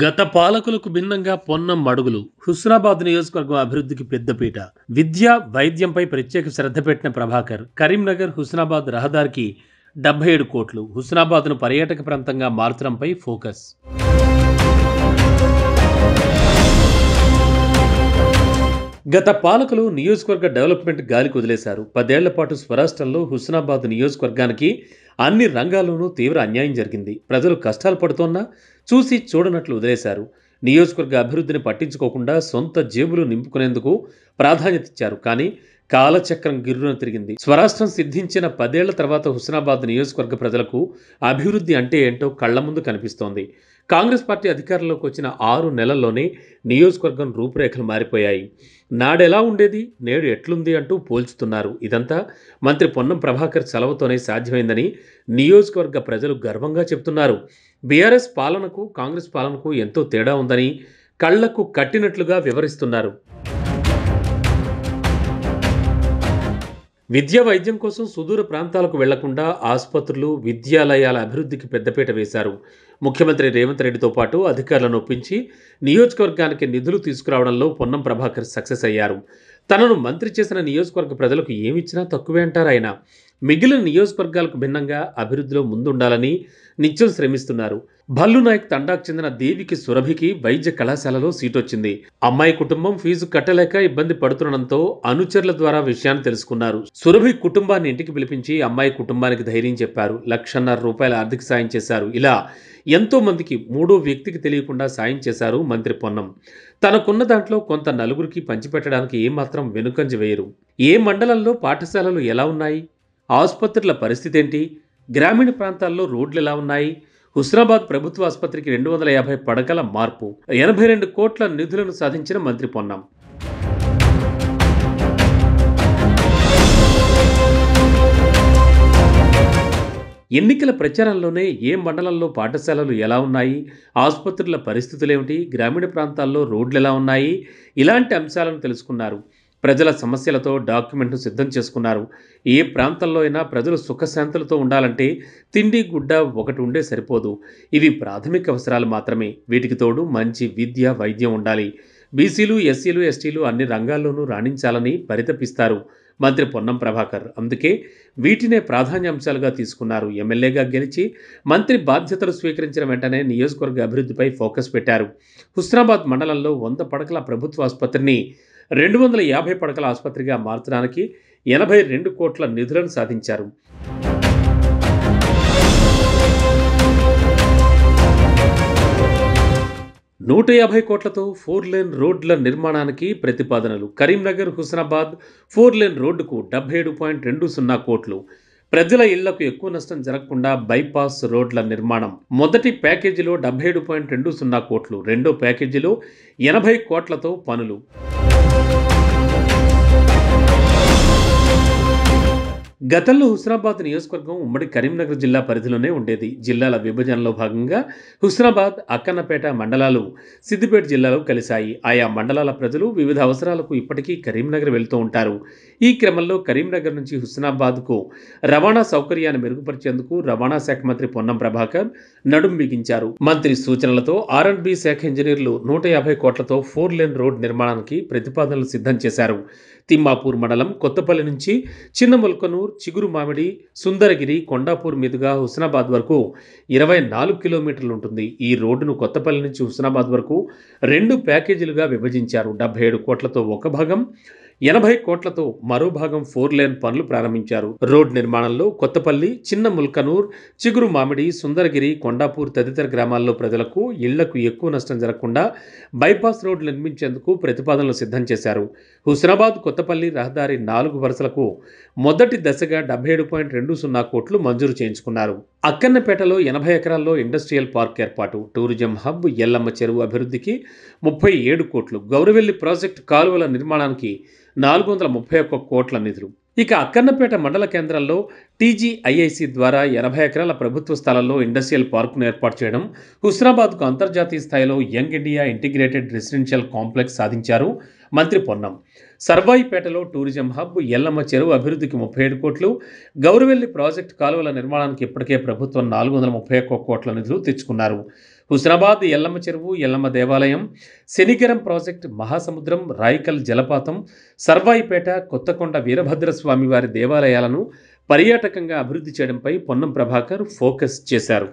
గత పాలకులకు భిన్నంగా పొన్నం అడుగులు హుస్నాబాద్ నియోజకవర్గం అభివృద్ధికి పెద్దపీట. విద్య, వైద్యంపై ప్రత్యేక శ్రద్ధ పెట్టిన ప్రభాకర్. కరీంనగర్ హుస్నాబాద్ రహదారికి 77 కోట్లు. హుస్నాబాద్ను పర్యాటక ప్రాంతంగా మార్చడంపై ఫోకస్. గత పాలకులు నియోజకవర్గ డెవలప్మెంట్ గాలికి వదిలేశారు. 10 ఏళ్ల పాటు స్వరాష్ట్రంలో హుస్నాబాద్ నియోజకవర్గానికి అన్ని రంగాల్లోనూ తీవ్ర అన్యాయం జరిగింది. ప్రజలు కష్టాలు పడుతోన్నా చూసి చూడనట్లు వదిలేశారు. నియోజకవర్గ అభివృద్ధిని పట్టించుకోకుండా సొంత జేబులు నింపుకునేందుకు ప్రాధాన్యత ఇచ్చారు. కానీ కాలచక్రం గిర్రున తిరిగింది. స్వరాష్ట్రం సిద్ధించిన 10 ఏళ్ల తర్వాత హుస్నాబాద్ నియోజకవర్గ ప్రజలకు అభివృద్ధి అంటే ఏంటో కళ్ల ముందు కనిపిస్తోంది. కాంగ్రెస్ పార్టీ అధికారంలోకి వచ్చిన 6 నెలల్లోనే నియోజకవర్గం రూపురేఖలు మారిపోయాయి. నాడెలా ఉండేది, నేడు ఎట్లుంది అంటూ పోల్చుతున్నారు. ఇదంతా మంత్రి పొన్నం ప్రభాకర్ చలవతోనే సాధ్యమైందని నియోజకవర్గ ప్రజలు గర్వంగా చెబుతున్నారు. బీఆర్ఎస్ పాలనకు కాంగ్రెస్ పాలనకు ఎంతో తేడా ఉందని కళ్లకు కట్టినట్లుగా వివరిస్తున్నారు. విద్య, వైద్యం కోసం సుదూర ప్రాంతాలకు వెళ్లకుండా ఆసుపత్రులు, విద్యాలయాల అభివృద్ధికి పెద్దపీట వేశారు. ముఖ్యమంత్రి రేవంత్ రెడ్డితో పాటు అధికారులను ఒప్పించి నియోజకవర్గానికి నిధులు తీసుకురావడంలో పొన్నం ప్రభాకర్ సక్సెస్ అయ్యారు. తనను మంత్రి చేసిన నియోజకవర్గ ప్రజలకు ఏమిచ్చినా తక్కువే అంటారు ఆయన. మిగిలిన నియోజకవర్గాలకు భిన్నంగా అభివృద్ధిలో ముందుండాలని నిత్యం శ్రమిస్తున్నారు. భల్లు నాయక్ తండాకు చెందిన దేవికి సురభికి వైద్య కళాశాలలో సీటొచ్చింది. అమ్మాయి కుటుంబం ఫీజు కట్టలేక ఇబ్బంది పడుతుండడంతో అనుచరుల ద్వారా విషయాన్ని తెలుసుకున్నారు. సురభి కుటుంబాన్ని ఇంటికి పిలిపించి అమ్మాయి కుటుంబానికి ధైర్యం చెప్పారు. ₹1,50,000 ఆర్థిక సాయం చేశారు. ఇలా ఎంతో మందికి మూడో వ్యక్తికి తెలియకుండా సాయం చేశారు మంత్రి పొన్నం. తనకున్న దాంట్లో కొంత నలుగురికి పంచిపెట్టడానికి ఏమాత్రం వెనుకంజ వేయరు. ఏ మండలంలో పాఠశాలలు ఎలా ఉన్నాయి, ఆసుపత్రుల పరిస్థితి ఏంటి, గ్రామీణ ప్రాంతాల్లో రోడ్లు ఎలా ఉన్నాయి, హుస్నాబాద్ ప్రభుత్వ ఆసుపత్రికి 250 పడకల మార్పు, 82 కోట్ల నిధులను సాధించిన మంత్రి పొన్నం. ఎన్నికల ప్రచారంలోనే ఏ మండలంలో పాఠశాలలు ఎలా ఉన్నాయి, ఆసుపత్రుల పరిస్థితులేమిటి, గ్రామీణ ప్రాంతాల్లో రోడ్లు ఎలా ఉన్నాయి, ఇలాంటి అంశాలను తెలుసుకున్నారు. ప్రజల సమస్యలతో డాక్యుమెంట్ను సిద్ధం చేసుకున్నారు. ఏ ప్రాంతంలో అయినా ప్రజలు సుఖశాంతులతో ఉండాలంటే తిండి, గుడ్డ ఒకటి ఉండే సరిపోదు. ఇవి ప్రాథమిక అవసరాలు మాత్రమే. వీటికి తోడు మంచి విద్య, వైద్యం ఉండాలి. బీసీలు, ఎస్సీలు, ఎస్టీలు అన్ని రంగాల్లోనూ రాణించాలని పరితపిస్తారు మంత్రి పొన్నం ప్రభాకర్. అందుకే వీటినే ప్రాధాన్యాంశాలుగా తీసుకున్నారు. ఎమ్మెల్యేగా గెలిచి మంత్రి బాధ్యతలు స్వీకరించిన వెంటనే నియోజకవర్గ అభివృద్ధిపై ఫోకస్ పెట్టారు. హుస్నాబాద్ మండలంలో 100 పడకల ప్రభుత్వ ఆసుపత్రిని 250 పడకల ఆసుపత్రిగా మార్చడానికి 82 కోట్ల నిధులను సాధించారు. ₹150 కోట్లతో 4 లేన్ రోడ్ల నిర్మాణానికి ప్రతిపాదనలు. కరీంనగర్ హుస్నాబాద్ 4 లేన్ రోడ్డుకు 77.20 కోట్లు. ప్రజల ఇళ్లకు ఎక్కువ నష్టం జరగకుండా బైపాస్ రోడ్ల నిర్మాణం. మొదటి ప్యాకేజీలో 77.20 కోట్లు, రెండో ప్యాకేజీలో 80 కోట్లతో పనులు. గతంలో హుస్నాబాద్ నియోజకవర్గం ఉమ్మడి కరీంనగర్ జిల్లా పరిధిలోనే ఉండేది. జిల్లాల విభజనలో భాగంగా హుస్నాబాద్, అక్కన్నపేట మండలాలు సిద్దిపేట జిల్లాలో కలిశాయి. ఆయా మండలాల ప్రజలు వివిధ అవసరాలకు ఇప్పటికీ కరీంనగర్ వెళ్తూ ఉంటారు. ఈ క్రమంలో కరీంనగర్ నుంచి హుస్నాబాద్కు రవాణా సౌకర్యాన్ని మెరుగుపరిచేందుకు రవాణా శాఖ మంత్రి పొన్నం ప్రభాకర్ నడుం బిగించారు. మంత్రి సూచనలతో R&B శాఖ ఇంజనీర్లు 150 కోట్లతో 4 లేన్ రోడ్ నిర్మాణానికి ప్రతిపాదనలు సిద్ధం చేశారు. తిమ్మాపూర్ మండలం కొత్తపల్లి నుంచి చిన్నముల్కనూర్, చిగురు మామిడి, సుందరగిరి, కొండాపూర్ మీదుగా హుస్నాబాద్ వరకు 24 కిలోమీటర్లు ఉంటుంది. ఈ రోడ్డును కొత్తపల్లి నుంచి హుస్నాబాద్ వరకు 2 ప్యాకేజీలుగా విభజించారు. 77 కోట్లతో ఒక భాగం, 80 కోట్లతో మరో భాగం 4 లేన్ పనులు ప్రారంభించారు. రోడ్ నిర్మాణంలో కొత్తపల్లి, చిన్న ముల్కనూర్, చిగురు మామిడి, సుందరగిరి, కొండాపూర్ తదితర గ్రామాల్లో ప్రజలకు ఇళ్లకు ఎక్కువ నష్టం జరగకుండా బైపాస్ రోడ్లు నిర్మించేందుకు ప్రతిపాదనలు సిద్ధం చేశారు. హుస్నాబాద్ కొత్తపల్లి రహదారి 4 వరుసలకు మొదటి దశగా 77.20 కోట్లు మంజూరు చేయించుకున్నారు. అక్కన్నపేటలో 80 ఎకరాల్లో ఇండస్ట్రియల్ పార్క్ ఏర్పాటు, టూరిజం హబ్, ఎల్లమ్మ చెరువు అభివృద్ధికి 37 కోట్లు, గౌరవెల్లి ప్రాజెక్టు కాలువల నిర్మాణానికి 431 కోట్ల నిధులు. ఇక అక్కన్నపేట మండల కేంద్రంలో TGIIC ద్వారా 80 ఎకరాల ప్రభుత్వ స్థలంలో ఇండస్ట్రియల్ పార్కును ఏర్పాటు చేయడం, హుస్నాబాద్కు అంతర్జాతీయ స్థాయిలో young India integrated residential complex సాధించారు మంత్రి పొన్నం. సర్వాయిపేటలో టూరిజం హబ్, ఎల్లమ్మ చెరువు అభివృద్ధికి 37 కోట్లు, గౌరవెల్లి ప్రాజెక్టు కాలువల నిర్మాణానికి ఇప్పటికే ప్రభుత్వం 431 కోట్ల నిధులు తెచ్చుకున్నారు. హుస్నాబాద్ ఎల్లమ్మ చెరువు, ఎల్లమ్మ దేవాలయం, శనిగరం ప్రాజెక్ట్, మహాసముద్రం, రాయికల్ జలపాతం, సర్వాయిపేట, కొత్తకొండ వీరభద్రస్వామి వారి దేవాలయాలను పర్యాటకంగా అభివృద్ధి చేయడంపై పొన్నం ప్రభాకర్ ఫోకస్ చేశారు.